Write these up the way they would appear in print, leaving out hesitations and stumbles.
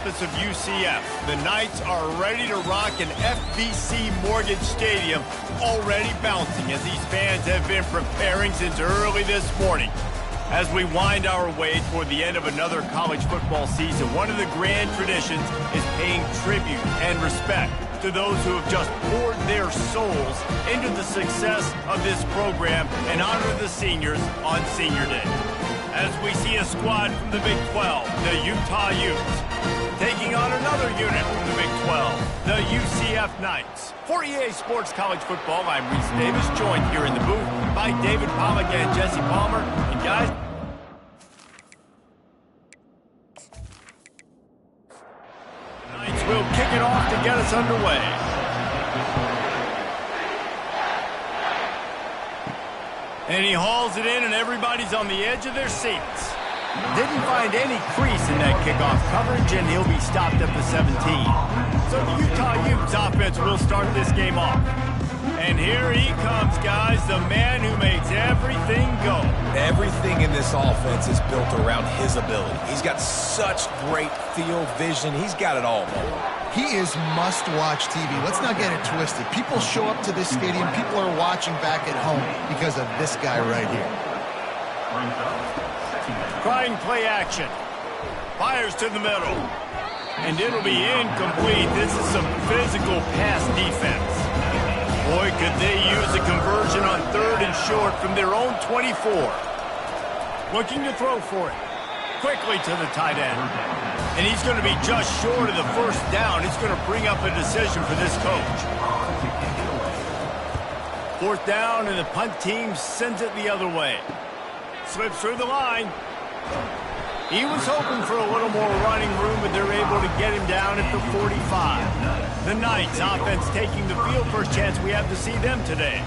Of UCF. The Knights are ready to rock an FBC Mortgage Stadium, already bouncing as these fans have been preparing since early this morning. As we wind our way toward the end of another college football season, one of the grand traditions is paying tribute and respect to those who have just poured their souls into the success of this program and honor the seniors on Senior Day. As we see a squad from the Big 12, the Utah Utes, taking on another unit from the Big 12, the UCF Knights. For EA Sports College Football, I'm Reese Davis, joined here in the booth by David Pollack and Jesse Palmer. And guys, the Knights will kick it off to get us underway. And he hauls it in, and everybody's on the edge of their seats. Didn't find any crease in that kickoff coverage, and he'll be stopped at the 17. So the Utah Utes offense will start this game off. And here he comes, guys, the man who makes everything go. Everything in this offense is built around his ability. He's got such great field vision. He's got it all, man. He is must-watch TV. Let's not get it twisted. People show up to this stadium. People are watching back at home because of this guy right here. Trying play action. Fires to the middle. And it'll be incomplete. This is some physical pass defense. Boy, could they use a conversion on 3rd and short from their own 24. Looking to throw for it. Quickly to the tight end. And he's going to be just short of the first down. It's going to bring up a decision for this coach. 4th down, and the punt team sends it the other way. Slips through the line. He was hoping for a little more running room, but they're able to get him down at the 45. The Knights offense taking the field. First chance we have to see them today.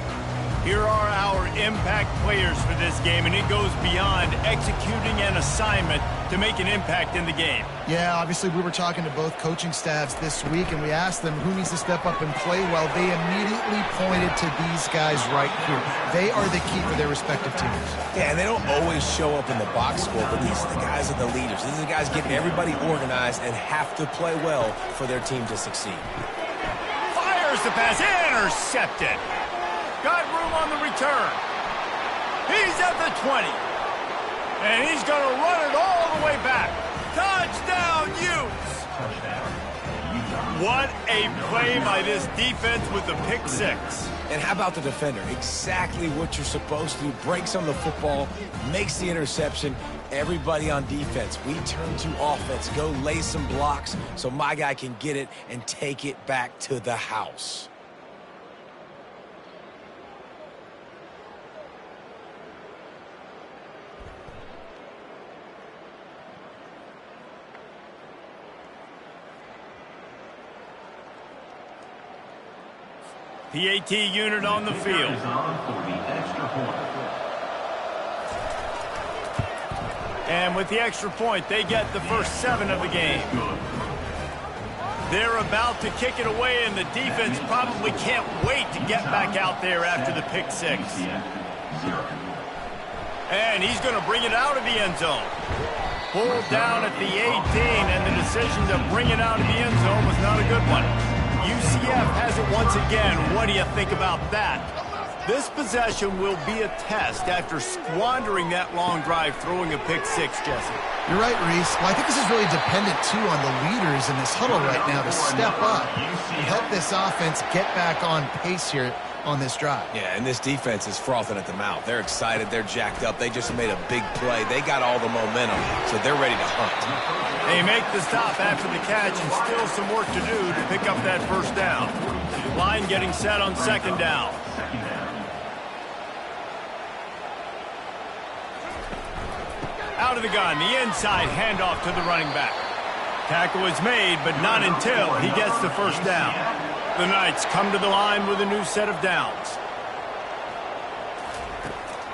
Here are our impact players for this game, and it goes beyond executing an assignment to make an impact in the game. Yeah, obviously we were talking to both coaching staffs this week, and we asked them who needs to step up and play well. They immediately pointed to these guys right here. They are the key for their respective teams. Yeah, and they don't always show up in the box score, but these are the guys that are the leaders. These are the guys getting everybody organized and have to play well for their team to succeed. Fires the pass, intercepted. Got room on the return. He's at the 20. And he's going to run it all the way back. Touchdown, Utes! What a play by this defense with the pick 6. And how about the defender? Exactly what you're supposed to do. Breaks on the football, makes the interception. Everybody on defense, we turn to offense. Go lay some blocks so my guy can get it and take it back to the house. PAT unit on the field. And with the extra point, they get the first 7 of the game. They're about to kick it away, and the defense probably can't wait to get back out there after the pick 6. And he's going to bring it out of the end zone. Pulled down at the 18, and the decision to bring it out of the end zone was not a good one. UCF has it once again. What do you think about that? This possession will be a test after squandering that long drive throwing a pick 6, Jesse. You're right, Reese. Well, I think this is really dependent, too, on the leaders in this huddle right now to step up and help this offense get back on pace here on this drive. Yeah, and this defense is frothing at the mouth. They're excited. They're jacked up. They just made a big play. They got all the momentum, so they're ready to hunt. They make the stop after the catch, and still some work to do to pick up that first down. Line getting set on 2nd down. Out of the gun, the inside handoff to the running back. Tackle is made, but not until he gets the first down. The Knights come to the line with a new set of downs.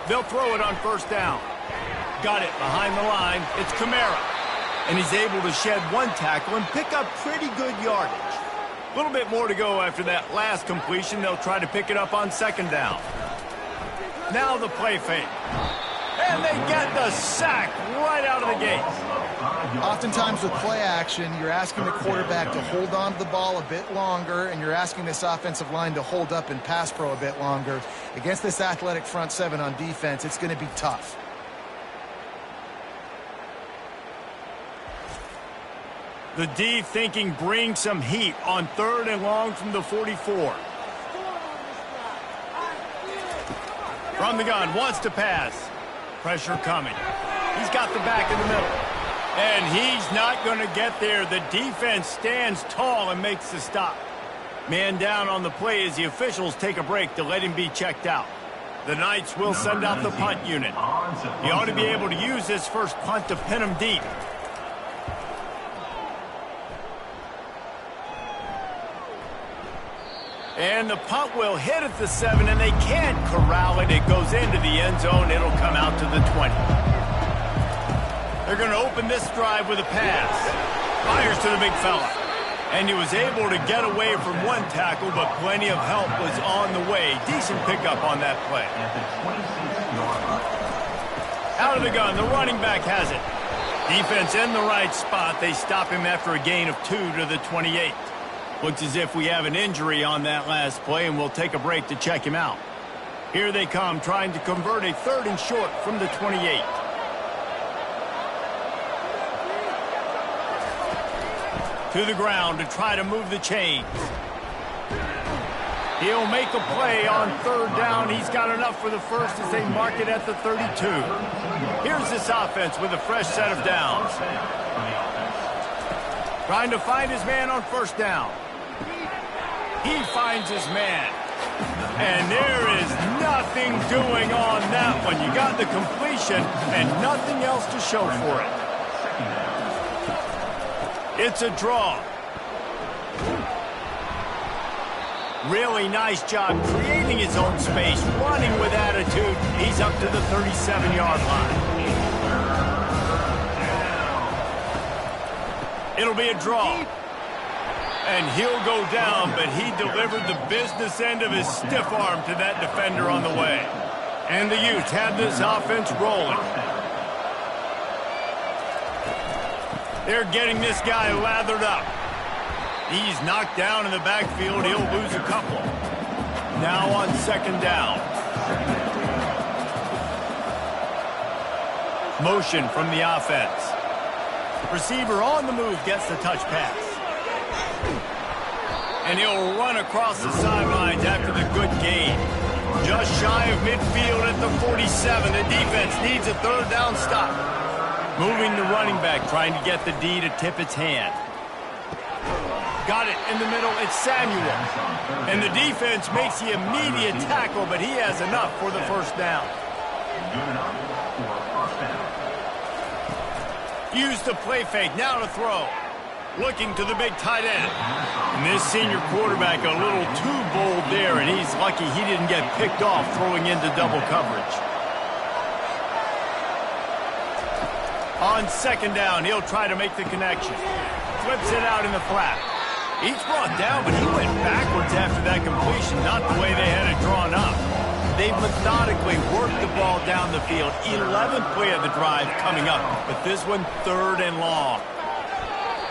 They'll throw it on 1st down. Got it behind the line. It's Kamara. And he's able to shed 1 tackle and pick up pretty good yardage. A little bit more to go after that last completion. They'll try to pick it up on 2nd down. Now the play fake. And they get the sack right out of the gate. Oftentimes with play action, you're asking the quarterback to hold on to the ball a bit longer, and you're asking this offensive line to hold up and pass pro a bit longer. Against this athletic front seven on defense, it's going to be tough. The D thinking bring some heat on 3rd and long from the 44. From the gun, wants to pass. Pressure coming. He's got the back in the middle. And he's not going to get there. The defense stands tall and makes the stop. Man down on the play as the officials take a break to let him be checked out. The Knights will send out the punt unit. He ought to be able to use this first punt to pin him deep. And the punt will hit at the 7, and they can't corral it. It goes into the end zone. It'll come out to the 20. They're going to open this drive with a pass. Fires to the big fella. And he was able to get away from one tackle, but plenty of help was on the way. Decent pickup on that play. Out of the gun, the running back has it. Defense in the right spot. They stop him after a gain of 2 to the 28. Looks as if we have an injury on that last play, and we'll take a break to check him out. Here they come, trying to convert a 3rd and short from the 28. To the ground to try to move the chains. He'll make a play on 3rd down. He's got enough for the first as they mark it at the 32. Here's this offense with a fresh set of downs. Trying to find his man on 1st down. He finds his man. And there is nothing doing on that one. You got the completion and nothing else to show for it. It's a draw. Really nice job creating his own space, running with attitude. He's up to the 37-yard line. It'll be a draw. And he'll go down, but he delivered the business end of his stiff arm to that defender on the way. And the Utes have this offense rolling. They're getting this guy lathered up. He's knocked down in the backfield. He'll lose a couple. Now on 2nd down. Motion from the offense. Receiver on the move gets the touch pass. And he'll run across the sidelines after the good gain. Just shy of midfield at the 47. The defense needs a 3rd down stop. Moving the running back, trying to get the D to tip its hand. Got it in the middle. It's Samuel. And the defense makes the immediate tackle, but he has enough for the 1st down. Use the play fake. Now to throw. Looking to the big tight end. And this senior quarterback a little too bold there, and he's lucky he didn't get picked off throwing into double coverage. On 2nd down, he'll try to make the connection. Flips it out in the flat. He's brought down, but he went backwards after that completion, not the way they had it drawn up. They've methodically worked the ball down the field. 11th play of the drive coming up, but this one 3rd and long.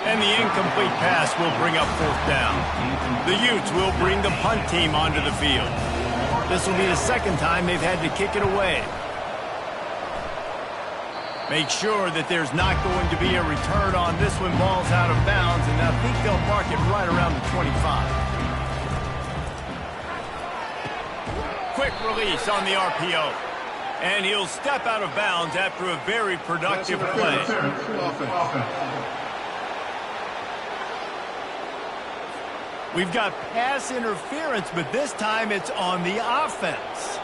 And the incomplete pass will bring up 4th down. The Utes will bring the punt team onto the field. This will be the 2nd time they've had to kick it away. Make sure that there's not going to be a return on this when ball's out of bounds, and I think they'll mark it right around the 25. Quick release on the RPO. And he'll step out of bounds after a very productive play. We've got pass interference, but this time it's on the offense.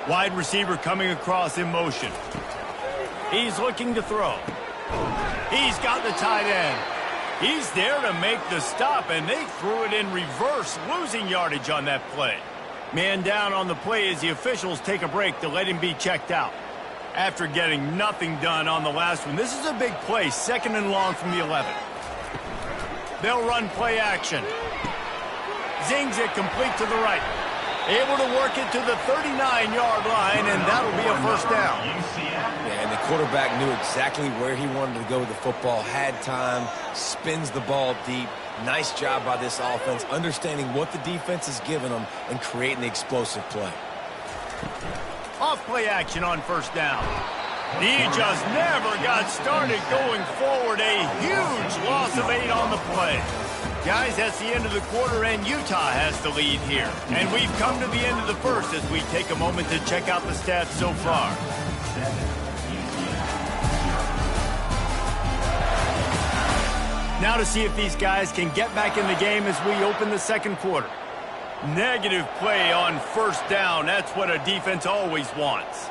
Wide receiver coming across in motion. He's looking to throw. He's got the tight end. He's there to make the stop, and they threw it in reverse, losing yardage on that play. Man down on the play as the officials take a break to let him be checked out. After getting nothing done on the last one, this is a big play, 2nd and long from the 11. They'll run play action. Zings it complete to the right. Able to work it to the 39-yard line, and that'll be a 1st down. quarterback knew exactly where he wanted to go with the football, had time, spins the ball deep. Nice job by this offense, understanding what the defense is giving them and creating the explosive play. Off play action on first down. He just never got started going forward. A huge loss of 8 on the play. Guys, that's the end of the quarter, and Utah has the lead here. And we've come to the end of the first as we take a moment to check out the stats so far. Now to see if these guys can get back in the game as we open the second quarter. Negative play on first down. That's what a defense always wants.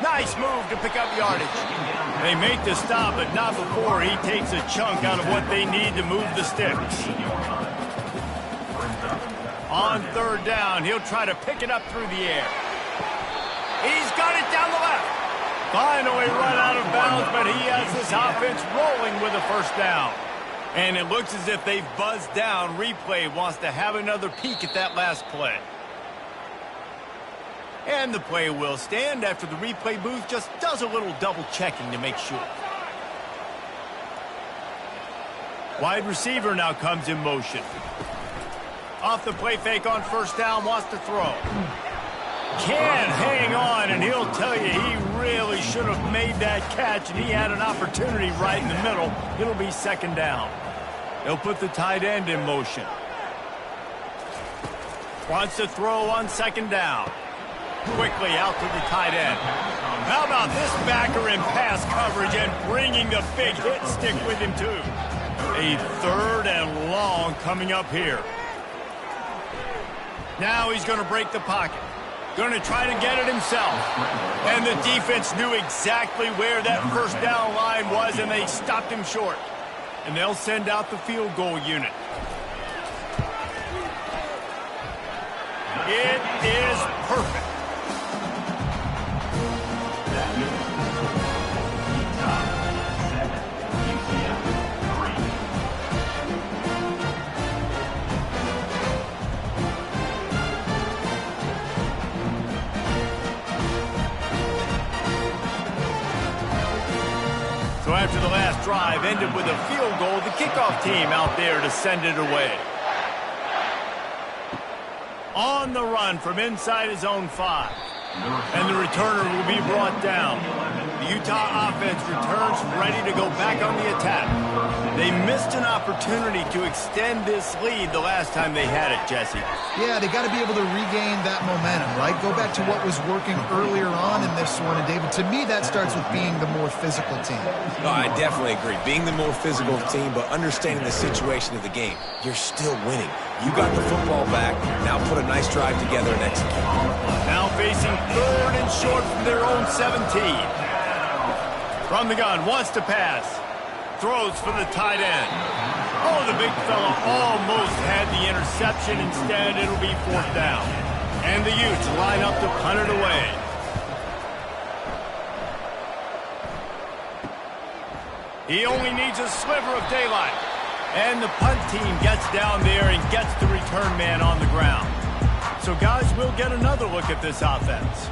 Nice move to pick up yardage. They make the stop, but not before he takes a chunk out of what they need to move the sticks. On third down, he'll try to pick it up through the air. He's got it down the left. Finally run out of bounds, but he has this offense rolling with a first down. And it looks as if they've buzzed down. Replay wants to have another peek at that last play. And the play will stand after the replay booth just does a little double checking to make sure. Wide receiver now comes in motion. Off the play fake on first down, wants to throw. Can't hang on, and he'll tell you he really should have made that catch, and he had an opportunity right in the middle. It'll be second down. They'll put the tight end in motion. Wants to throw on second down. Quickly out to the tight end. How about this backer in pass coverage and bringing the big hit stick with him, too? A third and long coming up here. Now he's going to break the pocket. Going to try to get it himself. And the defense knew exactly where that first down line was, and they stopped him short. And they'll send out the field goal unit. It is perfect. So after the last drive ended with a field goal, the kickoff team out there to send it away. On the run from inside his own 5. And the returner will be brought down. The Utah offense returns ready to go back on the attack. They missed an opportunity to extend this lead the last time they had it, Jesse. Yeah, they got to be able to regain that momentum, right? Go back to what was working earlier on in this one. And, David, to me, that starts with being the more physical team. No, I definitely agree. Being the more physical team, but understanding the situation of the game. You're still winning. You got the football back. Now put a nice drive together and execute. Now facing third and short from their own 17. From the gun, wants to pass. Throws for the tight end. Oh, the big fella almost had the interception. Instead, it'll be fourth down. And the Utes line up to punt it away. He only needs a sliver of daylight. And the punt team gets down there and gets the return man on the ground. So, guys, we'll get another look at this offense.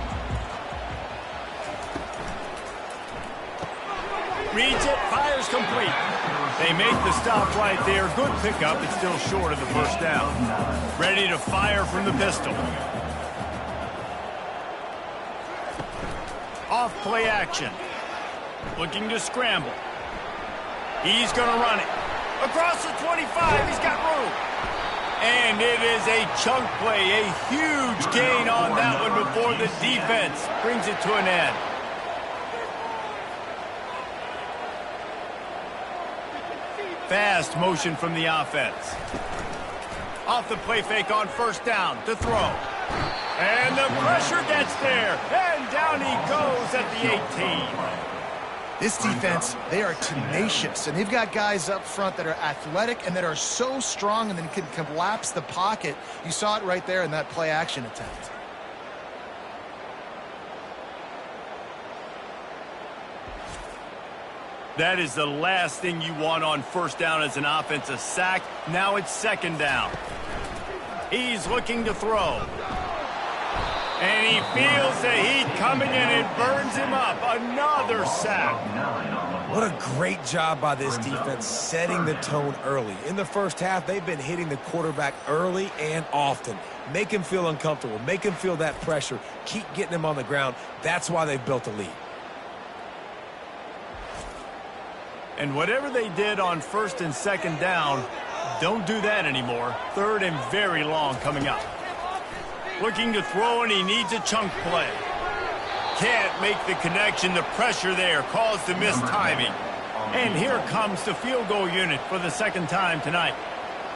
Reads it, fires complete. They make the stop right there. Good pickup. It's still short of the first down. Ready to fire from the pistol. Off play action. Looking to scramble. He's going to run it. Across the 25, he's got room. And it is a chunk play, a huge gain on that one before the defense brings it to an end. Fast motion from the offense. Off the play fake on first down to throw. And the pressure gets there. And down he goes at the 18. This defense, they are tenacious, and they've got guys up front that are athletic and that are so strong and then can collapse the pocket. You saw it right there in that play action attempt. That is the last thing you want on first down as an offensive sack. Now it's second down. He's looking to throw. And he feels the heat coming in and burns him up. Another sack. What a great job by this defense setting the tone early. In the first half, they've been hitting the quarterback early and often. Make him feel uncomfortable. Make him feel that pressure. Keep getting him on the ground. That's why they've built a lead. And whatever they did on first and second down, don't do that anymore. Third and very long coming up. Looking to throw, and he needs a chunk play. Can't make the connection. The pressure there caused the missed timing. And here comes the field goal unit for the second time tonight.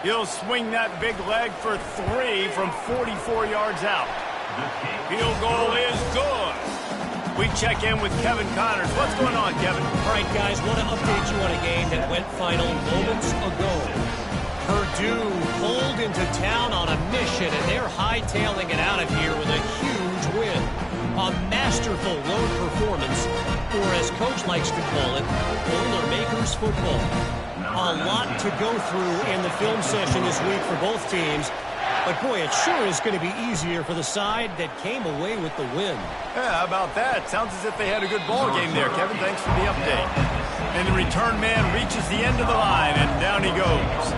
He'll swing that big leg for 3 from 44 yards out. Field goal is good. We check in with Kevin Connors. What's going on, Kevin? All right, guys, want to update you on a game that went final moments ago. Purdue pulled into town on a mission, and they're hightailing it out of here with a huge win. A masterful road performance, or as Coach likes to call it, Boilermakers football. A lot to go through in the film session this week for both teams. But, boy, it sure is going to be easier for the side that came away with the win. Yeah, how about that? Sounds as if they had a good ball game there, Kevin. Thanks for the update. And the return man reaches the end of the line, and down he goes.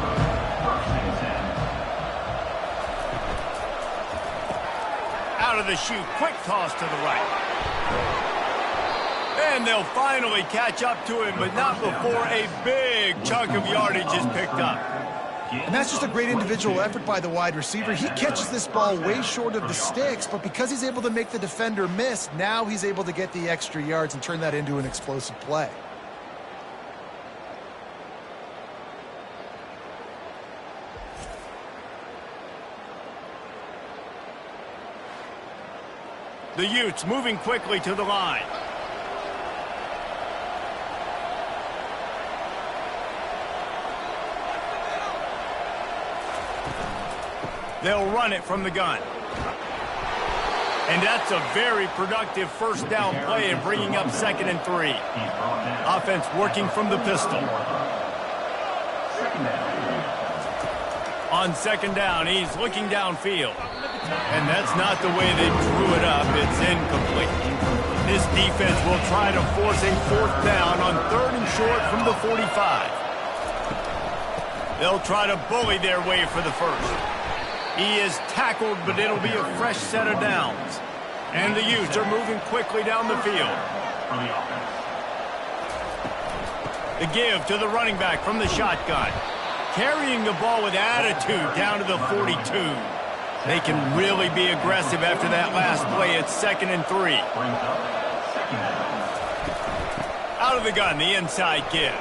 Out of the chute, quick toss to the right. And they'll finally catch up to him, but not before a big chunk of yardage is picked up. And that's just a great individual effort by the wide receiver. He catches this ball way short of the sticks, but because he's able to make the defender miss, now he's able to get the extra yards and turn that into an explosive play. The Utes moving quickly to the line. They'll run it from the gun. And that's a very productive first down play and bringing up 2nd and 3. Offense working from the pistol. On 2nd down, he's looking downfield. And that's not the way they drew it up. It's incomplete. This defense will try to force a 4th down on 3rd and short from the 45. They'll try to bully their way for the first. He is tackled, but it'll be a fresh set of downs. And the Utes are moving quickly down the field. The give to the running back from the shotgun. Carrying the ball with attitude down to the 42. They can really be aggressive after that last play. It's 2nd and 3. Out of the gun, the inside give.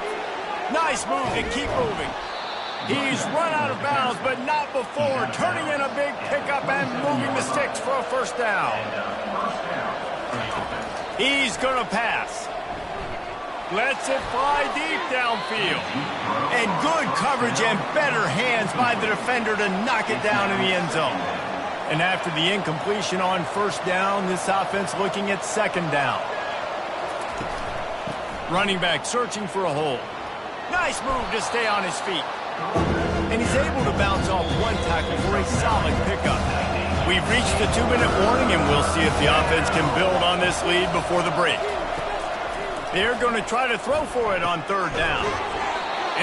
Nice move to keep moving. He's run out of bounds, but not before turning in a big pickup and moving the sticks for a first down. He's going to pass. Lets it fly deep downfield. And good coverage and better hands by the defender to knock it down in the end zone. And after the incompletion on first down, this offense looking at 2nd down. Running back searching for a hole. Nice move to stay on his feet. And he's able to bounce off one tackle for a solid pickup. We've reached the 2-minute warning, and we'll see if the offense can build on this lead before the break. They're going to try to throw for it on 3rd down.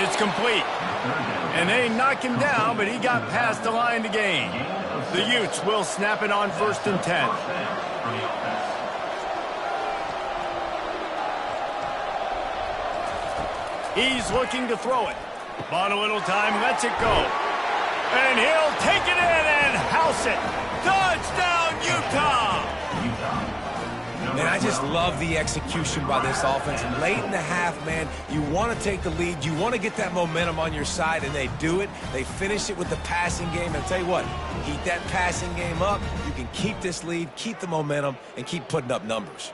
It's complete. And they knock him down, but he got past the line to gain. The Utes will snap it on 1st and 10. He's looking to throw it. Bought a little time, lets it go. And he'll take it in and house it. Touchdown, Utah! Man, I just love the execution by this offense. Late in the half, man, you want to take the lead. You want to get that momentum on your side, and they do it. They finish it with the passing game. And I'll tell you what, keep that passing game up. You can keep this lead, keep the momentum, and keep putting up numbers.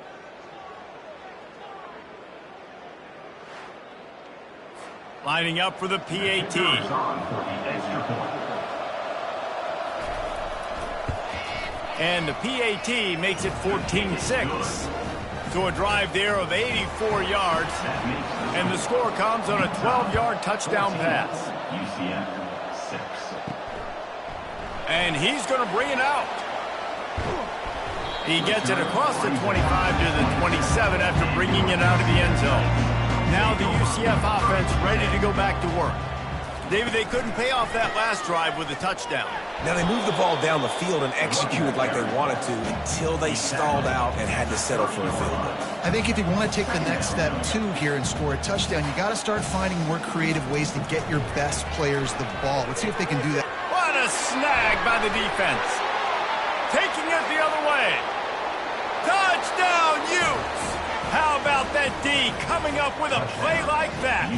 Lining up for the PAT. And the PAT makes it 14-6. So a drive there of 84 yards. And the score comes on a 12-yard touchdown pass. UCF 6. And he's going to bring it out. He gets it across the 25 to the 27 after bringing it out of the end zone. Now the UCF offense ready to go back to work. David, they couldn't pay off that last drive with a touchdown. Now they moved the ball down the field and executed like they wanted to until they stalled out and had to settle for a field goal. I think if you want to take the next step, too, here and score a touchdown, you got to start finding more creative ways to get your best players the ball. Let's see if they can do that. What a snag by the defense. Taking it the other way. Touchdown, Utes! How about that D coming up with a play like that?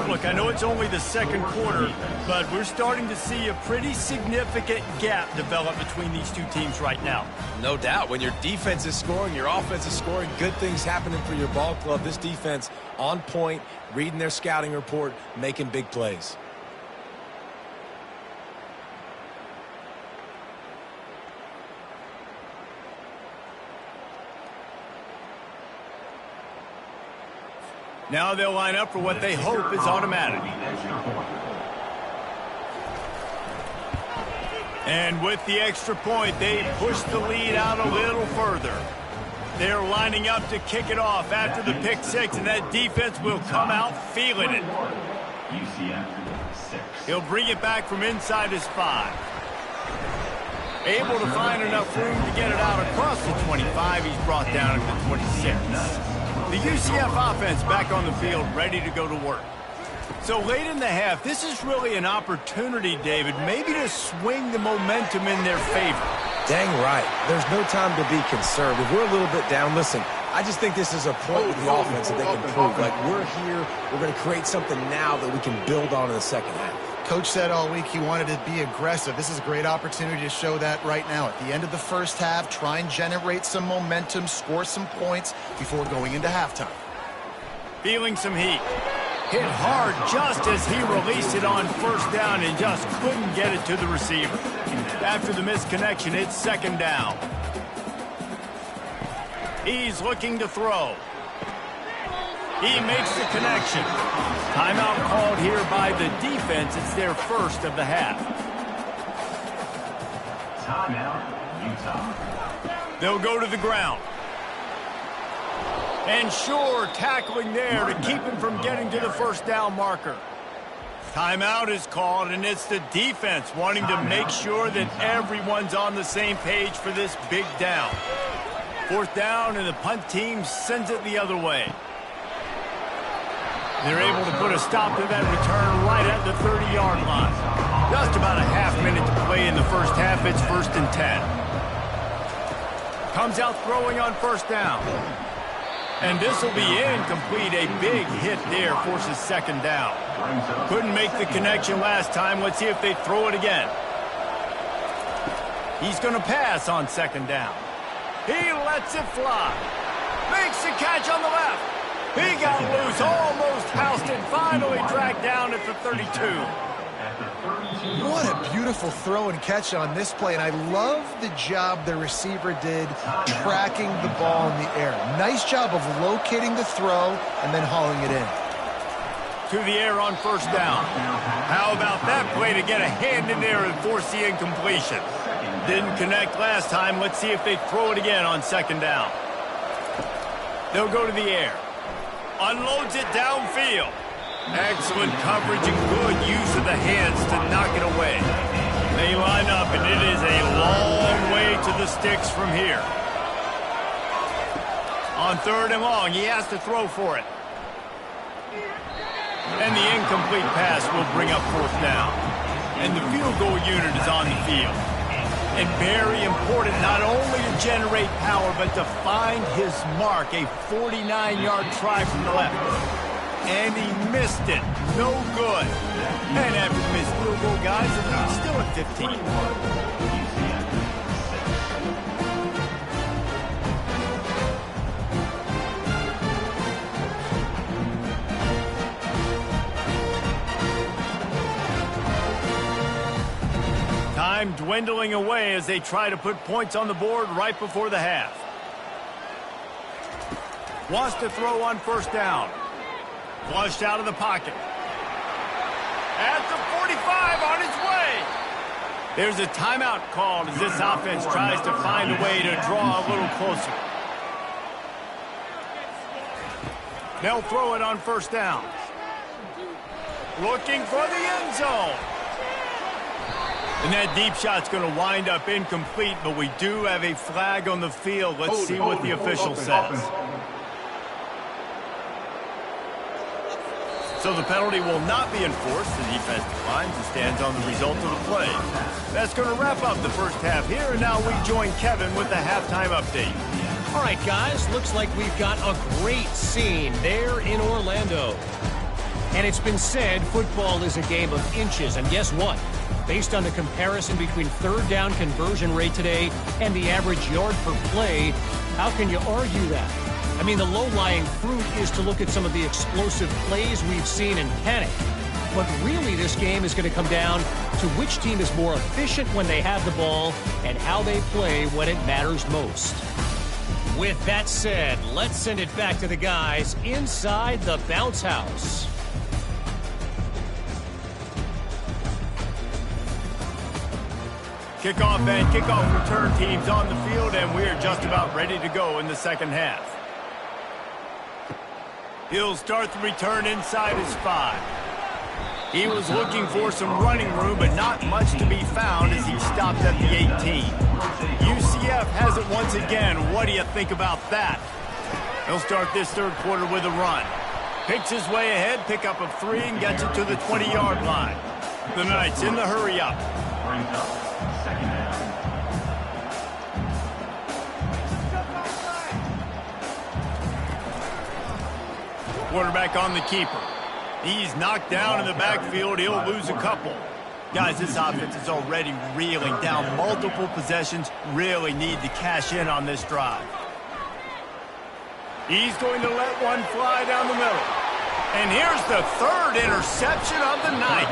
Look, I know it's only the second quarter, but we're starting to see a pretty significant gap develop between these two teams right now. No doubt. When your defense is scoring, your offense is scoring, good things happening for your ball club. This defense on point, reading their scouting report, making big plays. Now they'll line up for what they hope is automatic. And with the extra point, they push the lead out a little further. They're lining up to kick it off after the pick six, and that defense will come out feeling it. He'll bring it back from inside his 5. Able to find enough room to get it out across the 25. He's brought down at the 26. The UCF offense back on the field, ready to go to work. So late in the half, this is really an opportunity, David, maybe to swing the momentum in their favor. Dang right. There's no time to be conservative. We're a little bit down. Listen, I just think this is a point with the offense that they can prove. Like, we're here, we're going to create something now that we can build on in the second half. Coach said all week he wanted to be aggressive. This is a great opportunity to show that right now. At the end of the first half, try and generate some momentum, score some points before going into halftime. Feeling some heat. Hit hard just as he released it on first down and just couldn't get it to the receiver. After the misconnection, it's second down. He's looking to throw. He makes the connection. Timeout called here by the defense. It's their first of the half. Timeout, Utah. They'll go to the ground. And sure, tackling there to keep him from getting to the first down marker. Timeout is called, and it's the defense wanting to make sure that everyone's on the same page for this big down. Fourth down, and the punt team sends it the other way. They're able to put a stop to that return right at the 30-yard line. Just about a half minute to play in the first half. It's 1st and 10. Comes out throwing on first down. And this will be incomplete. A big hit there forces second down. Couldn't make the connection last time. Let's see if they throw it again. He's going to pass on second down. He lets it fly. Makes the catch on the left. He got loose, almost housed it, finally dragged down at the 32. What a beautiful throw and catch on this play, and I love the job the receiver did tracking the ball in the air. Nice job of locating the throw and then hauling it in. To the air on first down. How about that play to get a hand in there and force the incompletion? Didn't connect last time. Let's see if they throw it again on second down. They'll go to the air. Unloads it downfield. Excellent coverage and good use of the hands to knock it away. They line up, and it is a long way to the sticks from here. On third and long, he has to throw for it. And the incomplete pass will bring up fourth down. And the field goal unit is on the field. And very important not only to generate power, but to find his mark, a 49-yard try from the left. And he missed it. No good. And after the missed field goal, guys, the lead's still at 15. Time dwindling away as they try to put points on the board right before the half. Wants to throw on first down. Flushed out of the pocket. At the 45 on his way. There's a timeout called as this offense tries to find a way to draw a little closer. They'll throw it on first down. Looking for the end zone. And that deep shot's going to wind up incomplete, but we do have a flag on the field. Let's see what the official says. So the penalty will not be enforced. The defense declines and stands on the result of the play. That's going to wrap up the first half here, and now we join Kevin with the halftime update. All right, guys, looks like we've got a great scene there in Orlando. And it's been said football is a game of inches, and guess what? Based on the comparison between third down conversion rate today and the average yard per play, how can you argue that? I mean, the low-lying fruit is to look at some of the explosive plays we've seen in panic. But really, this game is going to come down to which team is more efficient when they have the ball and how they play when it matters most. With that said, let's send it back to the guys inside the bounce house. Kickoff and kickoff return teams on the field, and we're just about ready to go in the second half. He'll start the return inside his 5. He was looking for some running room, but not much to be found as he stopped at the 18. UCF has it once again. What do you think about that? He'll start this third quarter with a run. Picks his way ahead, pick up of 3, and gets it to the 20-yard line. The Knights in the hurry up. Second down. Quarterback on the keeper. He's knocked down in the backfield. He'll lose a couple. Guys, this offense is already reeling down multiple possessions. Really need to cash in on this drive. He's going to let one fly down the middle. And here's the third interception of the night.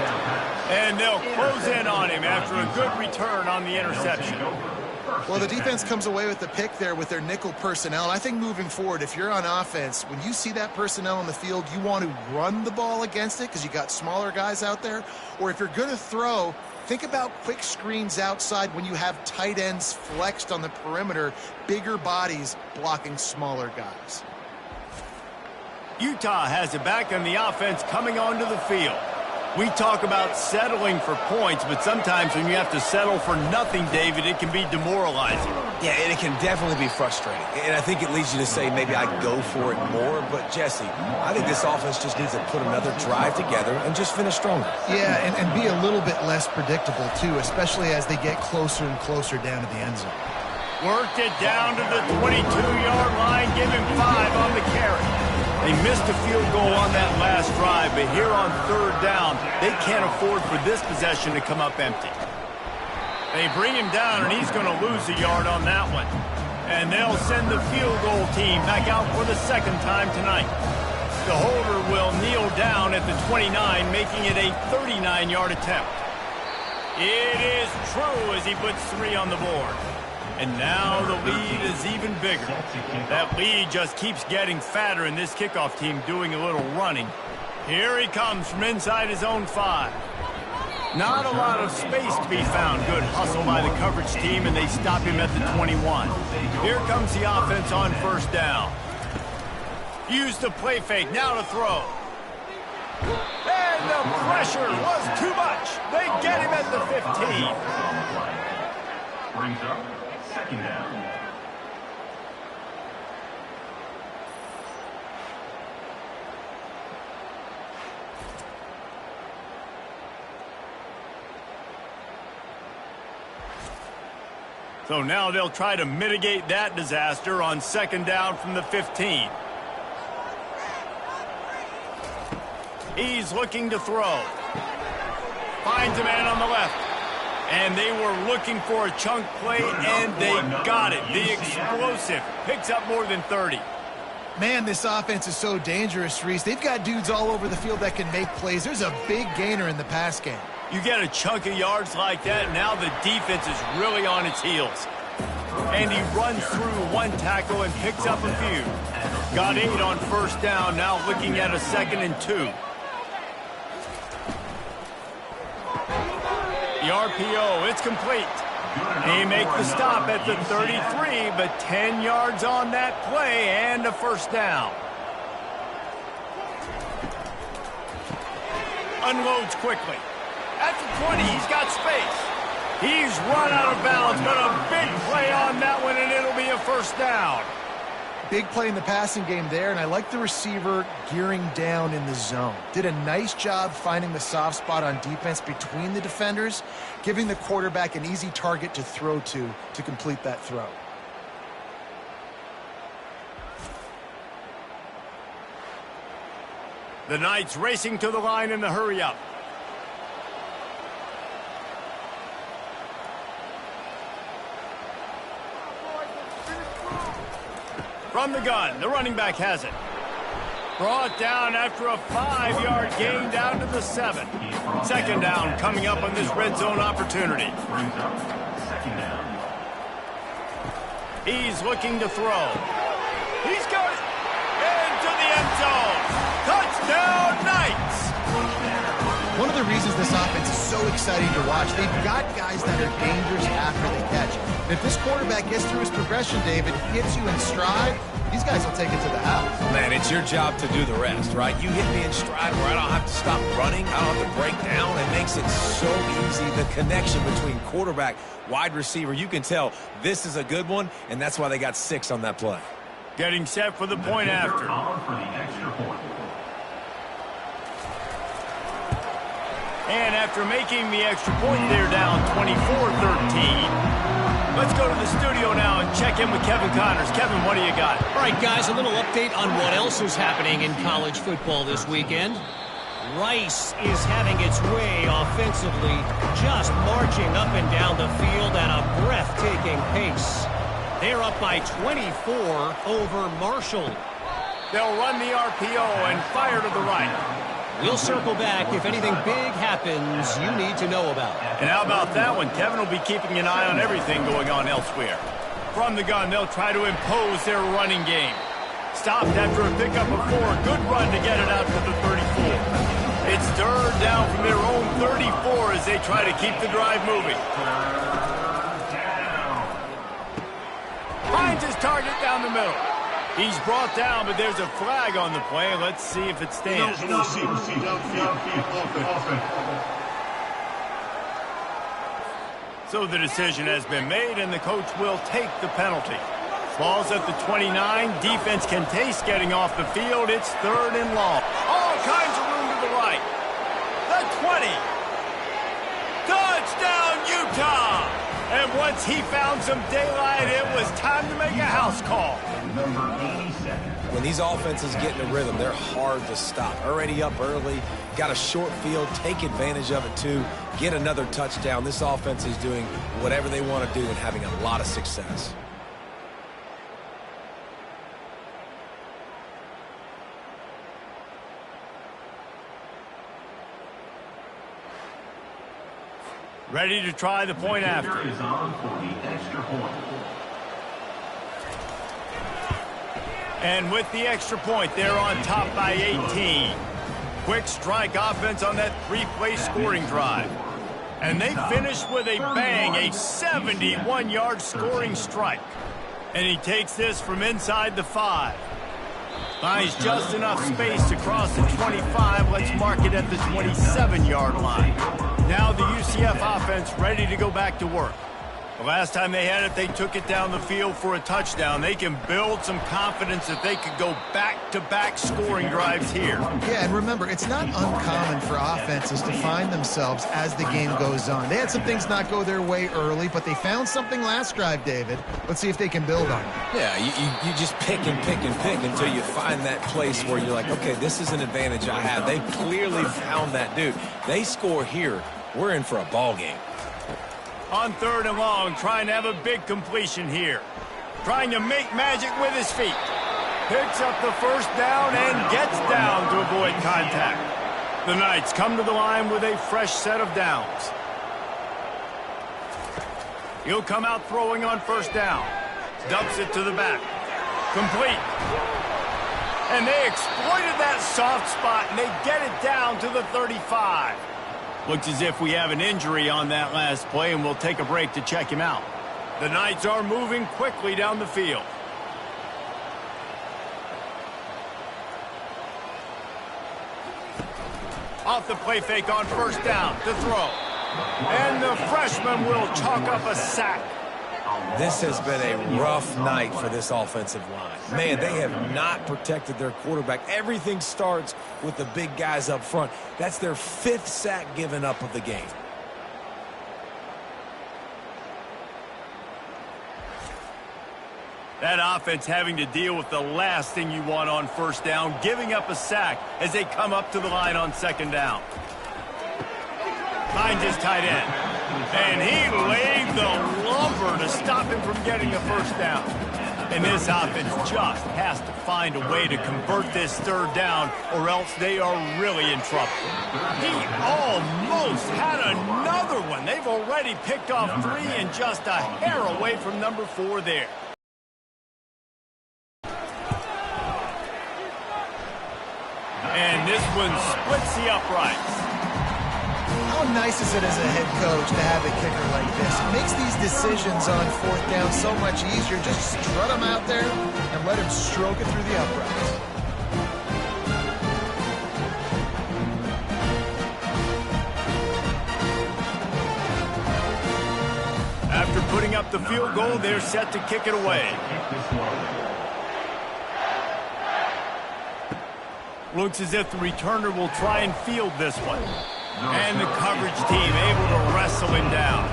And they'll close in on him after a good return on the interception. Well, the defense comes away with the pick there with their nickel personnel. And I think moving forward, if you're on offense, when you see that personnel on the field, you want to run the ball against it because you got smaller guys out there. Or if you're going to throw, think about quick screens outside when you have tight ends flexed on the perimeter, bigger bodies blocking smaller guys. Utah has it back on the offense coming onto the field. We talk about settling for points, but sometimes when you have to settle for nothing, David, it can be demoralizing. Yeah, and it can definitely be frustrating. And I think it leads you to say maybe I go for it more. But, Jesse, I think this offense just needs to put another drive together and just finish stronger. Yeah, and be a little bit less predictable, too, especially as they get closer and closer down to the end zone. Worked it down to the 22-yard line, give him 5 on the carry. They missed a field goal on that last drive, but here on third down, they can't afford for this possession to come up empty. They bring him down, and he's going to lose a yard on that one. And they'll send the field goal team back out for the second time tonight. The holder will kneel down at the 29, making it a 39-yard attempt. It is true as he puts 3 on the board. And now the lead is even bigger. That lead just keeps getting fatter, and this kickoff team doing a little running. Here he comes from inside his own 5. Not a lot of space to be found. Good hustle by the coverage team, and they stop him at the 21. Here comes the offense on first down. Use the play fake, now to throw. And the pressure was too much. They get him at the 15. Brings up second down. So now they'll try to mitigate that disaster on second down from the 15. He's looking to throw. Finds a man on the left. And they were looking for a chunk play, and they got it. The explosive picks up more than 30. Man, this offense is so dangerous, Reese. They've got dudes all over the field that can make plays. There's a big gainer in the pass game. You get a chunk of yards like that, now the defense is really on its heels. And he runs through one tackle and picks up a few. Got 8 on first down, now looking at a 2nd and 2. The RPO, it's complete. They make the stop at the 33, but 10 yards on that play and a first down. Unloads quickly. At the 20, he's got space. He's run out of bounds, but a big play on that one, and it'll be a first down. Big play in the passing game there, and I like the receiver gearing down in the zone. Did a nice job finding the soft spot on defense between the defenders, giving the quarterback an easy target to throw to complete that throw. The Knights racing to the line in the hurry-up. From the gun, the running back has it. Brought down after a 5-yard gain down to the 7. Second down coming up on this red zone opportunity. Second down. He's looking to throw. He's got it into the end zone. Touchdown, Knights! One of the reasons this offense is so exciting to watch, they've got guys that are dangerous after the catch. If this quarterback gets through his progression, David, gets you in stride, these guys will take it to the house. Man, it's your job to do the rest, right? You hit me in stride where I don't have to stop running. I don't have to break down. It makes it so easy. The connection between quarterback, wide receiver, you can tell this is a good one, and that's why they got 6 on that play. Getting set for the point after. For the extra point. And after making the extra point, they're down 24-13. Let's go to the studio now and check in with Kevin Connors. Kevin, what do you got? All right, guys, a little update on what else is happening in college football this weekend. Rice is having its way offensively, just marching up and down the field at a breathtaking pace. They're up by 24 over Marshall. They'll run the RPO and fire to the right. We'll circle back if anything big happens you need to know about. And how about that one? Kevin will be keeping an eye on everything going on elsewhere. From the gun, they'll try to impose their running game. Stopped after a pickup of 4. Good run to get it out to the 34. It's third down from their own 34 as they try to keep the drive moving. Finds his target down the middle. He's brought down, but there's a flag on the play. Let's see if it stands. So the decision has been made, and the coach will take the penalty. Ball's at the 29. Defense can taste getting off the field. It's third and long. All kinds of room to the right. The 20. Touchdown, Utah! And once he found some daylight, it was time to make a house call. Number 87. When these offenses get in a rhythm, they're hard to stop. Already up early, got a short field, take advantage of it too, get another touchdown. This offense is doing whatever they want to do and having a lot of success. Ready to try the point after. Is on for the extra point. And with the extra point, they're on top by 18. Quick strike offense on that 3-play scoring drive. And they finish with a bang, a 71-yard scoring strike. And he takes this from inside the 5. Finds just enough space to cross the 25. Let's mark it at the 27-yard line. Now the UCF offense ready to go back to work. The last time they had it, they took it down the field for a touchdown. They can build some confidence that they could go back-to-back scoring drives here. Yeah, and remember, it's not uncommon for offenses to find themselves as the game goes on. They had some things not go their way early, but they found something last drive, David. Let's see if they can build on it. Yeah, you just pick and pick and pick until you find that place where you're like, okay, this is an advantage I have. They clearly found that dude. They score here, we're in for a ball game. On third and long, trying to have a big completion here. Trying to make magic with his feet. Picks up the first down and gets down to avoid contact. The Knights come to the line with a fresh set of downs. He'll come out throwing on first down. Dumps it to the back. Complete. And they exploited that soft spot, and they get it down to the 35. Looks as if we have an injury on that last play, and we'll take a break to check him out. The Knights are moving quickly down the field. Off the play fake on first down to throw. And the freshman will chalk up a sack. This has been a rough night for this offensive line. Man, they have not protected their quarterback. Everything starts with the big guys up front. That's their 5th sack given up of the game. That offense having to deal with the last thing you want on first down, giving up a sack as they come up to the line on second down. Finds his tight end. And he laid the lumber to stop him from getting the first down. And this offense just has to find a way to convert this third down, or else they are really in trouble. He almost had another one. They've already picked off 3 and just a hair away from number 4 there. And this one splits the uprights. How nice is it as a head coach to have a kicker like this? It makes these decisions on fourth down so much easier. Just strut him out there and let him stroke it through the uprights. After putting up the field goal, they're set to kick it away. Looks as if the returner will try and field this one. And the coverage team able to wrestle him down.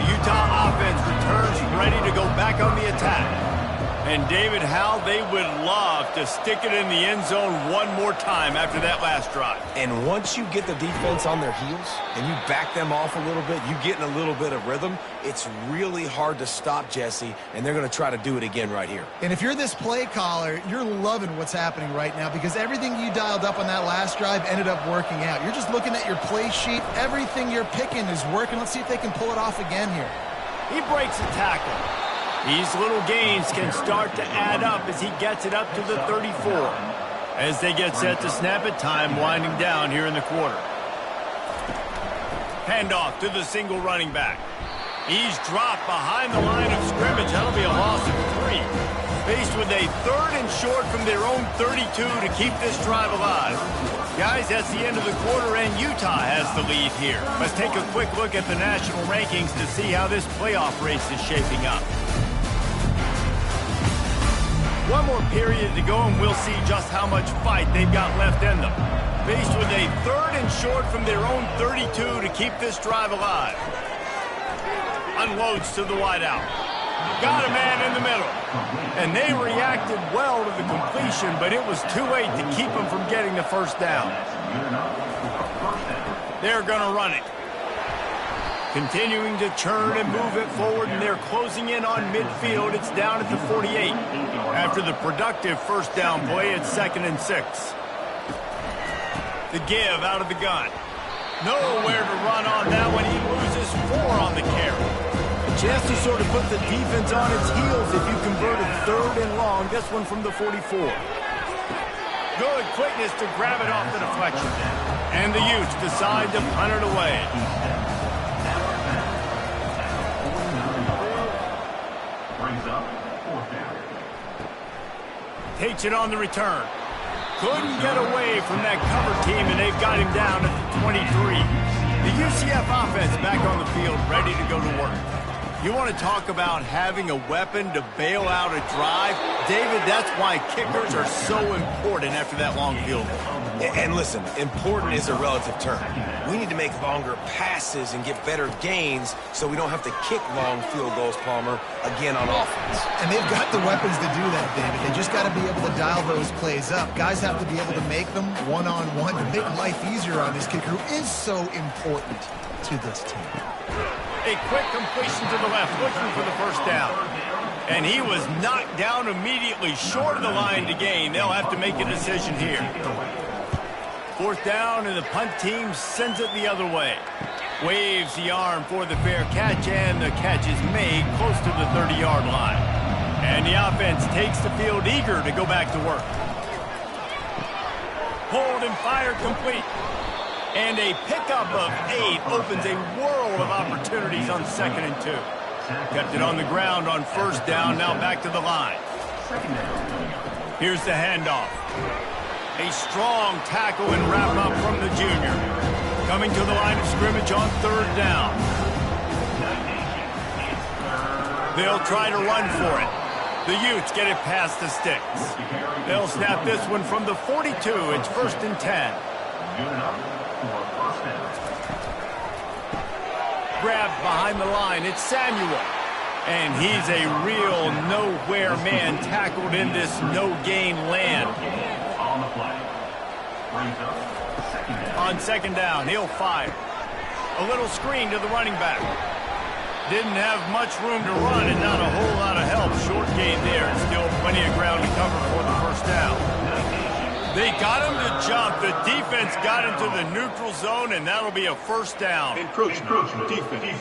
The Utah offense returns ready to go back on the attack. And David, how they would love to stick it in the end zone one more time after that last drive. And once you get the defense on their heels and you back them off a little bit, you get in a little bit of rhythm, it's really hard to stop Jesse, and they're going to try to do it again right here. And if you're this play caller, you're loving what's happening right now because everything you dialed up on that last drive ended up working out. You're just looking at your play sheet. Everything you're picking is working. Let's see if they can pull it off again here. He breaks a tackle. These little gains can start to add up as he gets it up to the 34. As they get set to snap it, time winding down here in the quarter. Handoff to the single running back. He's dropped behind the line of scrimmage. That'll be a loss of 3. Faced with a 3rd and short from their own 32 to keep this drive alive. Guys, that's the end of the quarter, and Utah has the lead here. Let's take a quick look at the national rankings to see how this playoff race is shaping up. One more period to go, and we'll see just how much fight they've got left in them. Faced with a 3rd and short from their own 32 to keep this drive alive. Unloads to the wideout. Got a man in the middle. And they reacted well to the completion, but it was too late to keep them from getting the first down. They're going to run it. Continuing to churn and move it forward, and they're closing in on midfield. It's down at the 48. After the productive first down play, it's 2nd and 6. The give out of the gun. Nowhere to run on that one. He loses 4 on the carry. A chance to sort of put the defense on its heels if you converted 3rd and long. This one from the 44. Good quickness to grab it off the deflection. And the Utes decide to punt it away. Takes it on the return. Couldn't get away from that cover team, and they've got him down at the 23. The UCF offense back on the field, ready to go to work. You want to talk about having a weapon to bail out a drive? David, that's why kickers are so important after that long field goal. And listen, important is a relative term. We need to make longer passes and get better gains so we don't have to kick long field goals, Palmer, again on offense. And they've got the weapons to do that, David. They just got to be able to dial those plays up. Guys have to be able to make them one-on-one to make life easier on this kicker, who is so important to this team. A quick completion to the left, looking for the first down. And he was knocked down immediately, short of the line to gain. They'll have to make a decision here. 4th down, and the punt team sends it the other way. Waves the arm for the fair catch, and the catch is made close to the 30-yard line. And the offense takes the field eager to go back to work. Pulled and fired complete. And a pickup of 8 opens a world of opportunities on 2nd and 2. Kept it on the ground on 1st down, now back to the line. Here's the handoff. A strong tackle and wrap-up from the junior. Coming to the line of scrimmage on 3rd down. They'll try to run for it. The Utes get it past the sticks. They'll snap this one from the 42. It's 1st and 10. Grabbed behind the line. It's Samuel. And he's a real nowhere man tackled in this no-gain land. On the play. Brings up 2nd down. On 2nd down, he'll fire. A little screen to the running back. Didn't have much room to run and not a whole lot of help. Short gain there and still plenty of ground to cover for the 1st down. They got him to jump. The defense got into the neutral zone, and that'll be a 1st down. Encroachment. Defense.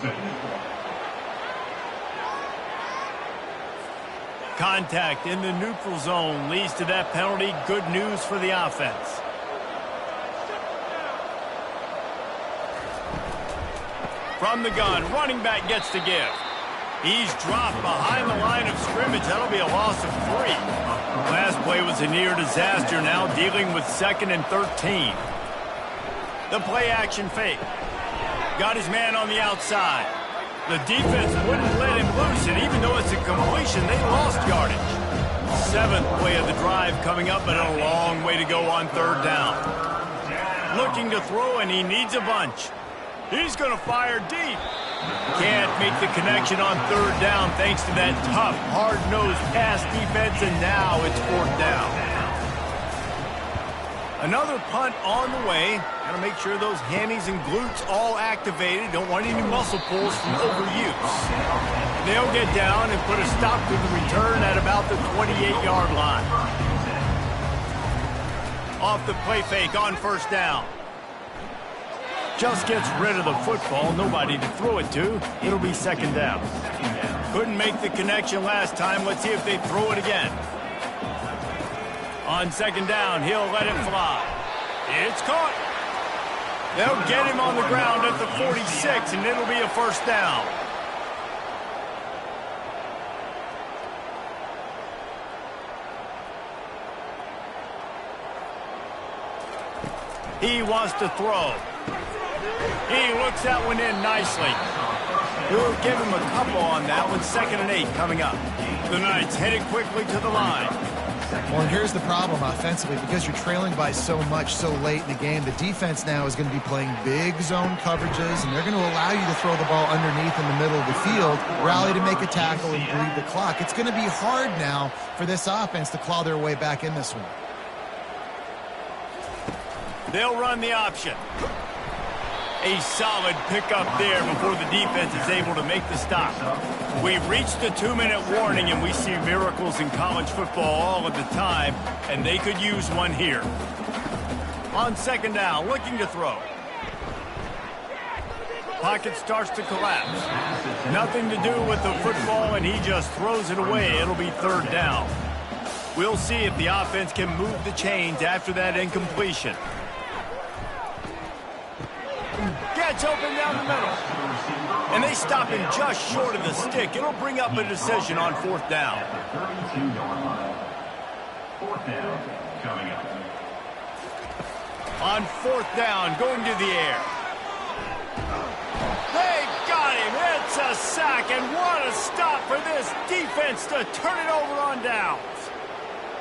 Contact in the neutral zone leads to that penalty. Good news for the offense. From the gun, running back gets to give. He's dropped behind the line of scrimmage. That'll be a loss of 3. Last play was a near disaster, now dealing with 2nd and 13. The play action fake. Got his man on the outside. The defense wouldn't let him loose, and even though it's a completion, they lost yardage. 7th play of the drive coming up, but a long way to go on 3rd down. Looking to throw, and he needs a bunch. He's going to fire deep. Can't make the connection on 3rd down thanks to that tough, hard-nosed pass defense, and now it's 4th down. Another punt on the way. Got to make sure those hammies and glutes all activated. Don't want any muscle pulls from overuse. They'll get down and put a stop to the return at about the 28-yard line. Off the play fake on 1st down. Just gets rid of the football. Nobody to throw it to. It'll be 2nd down. Couldn't make the connection last time. Let's see if they throw it again. On 2nd down, he'll let it fly. It's caught. They'll get him on the ground at the 46, and it'll be a 1st down. He wants to throw. He looks that one in nicely. We'll give him a couple on that one. 2nd and 8 coming up. The Knights headed quickly to the line. Well, and here's the problem offensively. Because you're trailing by so much so late in the game, the defense now is going to be playing big zone coverages, and they're going to allow you to throw the ball underneath in the middle of the field, rally to make a tackle, and bleed the clock. It's going to be hard now for this offense to claw their way back in this one. They'll run the option. A solid pickup there before the defense is able to make the stop. We've reached the 2-minute warning, and we see miracles in college football all of the time, and they could use one here. On 2nd down, looking to throw. Pocket starts to collapse. Nothing to do with the football, and he just throws it away. It'll be 3rd down. We'll see if the offense can move the chains after that incompletion. Gets open down the middle. And they stop him just short of the stick. It'll bring up a decision on 4th down. 32-yard line. 4th down coming up. On 4th down, going to the air. They got him. It's a sack, and what a stop for this defense to turn it over on downs.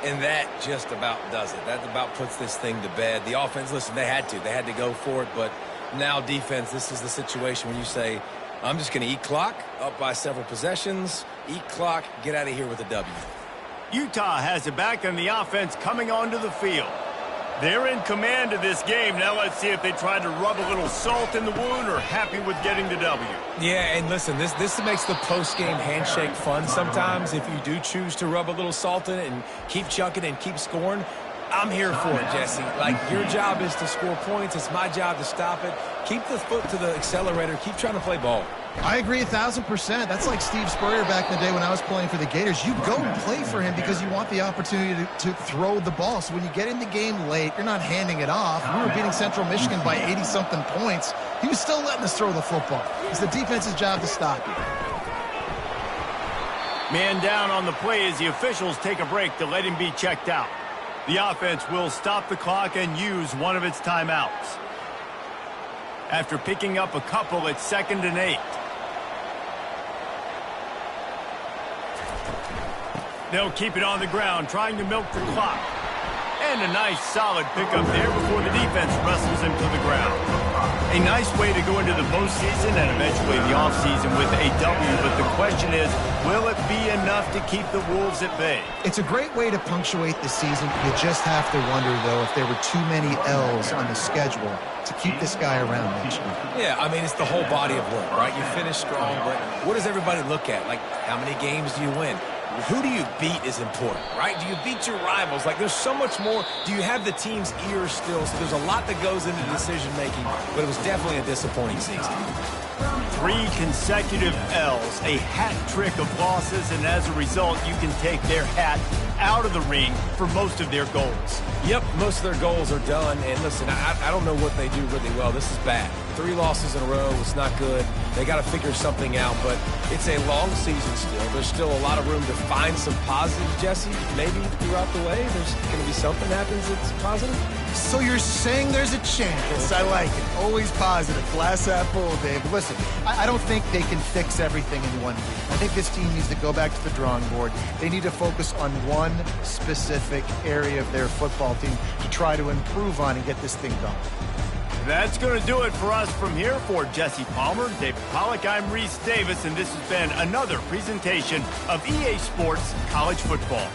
And that just about does it. That about puts this thing to bed. The offense, listen, they had to go for it, but now defense, this is the situation when you say, I'm just going to eat clock, up by several possessions, eat clock, get out of here with a W. Utah has it back on the offense coming onto the field. They're in command of this game. Now let's see if they try to rub a little salt in the wound or happy with getting the W. Yeah, and listen, this makes the post-game handshake fun sometimes. If you do choose to rub a little salt in it and keep chucking and keep scoring, I'm here for it, Jesse. Like, your job is to score points. It's my job to stop it. Keep the foot to the accelerator. Keep trying to play ball. I agree 1,000%. That's like Steve Spurrier back in the day when I was playing for the Gators. You go and play for him because you want the opportunity to throw the ball. So when you get in the game late, you're not handing it off. We were beating Central Michigan by 80-something points. He was still letting us throw the football. It's the defense's job to stop you. Man down on the play as the officials take a break to let him be checked out. The offense will stop the clock and use one of its timeouts. After picking up a couple, it's 2nd and 8. They'll keep it on the ground, trying to milk the clock. And a nice solid pickup there before the defense wrestles him to the ground. A nice way to go into the postseason and eventually the offseason with a W, but the question is, will it be enough to keep the Wolves at bay? It's a great way to punctuate the season. You just have to wonder, though, if there were too many L's on the schedule to keep this guy around next year. Yeah, I mean, it's the whole body of work, right? You finish strong, but what does everybody look at? Like, how many games do you win? Who do you beat is important, right? Do you beat your rivals? Like, there's so much more. Do you have the team's ears still? So there's a lot that goes into decision-making, but it was definitely a disappointing season. 3 consecutive L's, a hat trick of losses, and as a result, you can take their hat out of the ring for most of their goals. Yep, most of their goals are done. And listen, I don't know what they do really well. This is bad. 3 losses in a row. It's not good. They got to figure something out, but it's a long season still. There's still a lot of room to find some positive, Jesse. Maybe throughout the way, there's going to be something happens that's positive. So you're saying there's a chance. I like it. Always positive. Glass half full, Dave. Listen, I don't think they can fix everything in one week. I think this team needs to go back to the drawing board. They need to focus on one specific area of their football team to try to improve on and get this thing going. That's going to do it for us from here. For Jesse Palmer, David Pollack, I'm Reese Davis, and this has been another presentation of EA Sports College Football.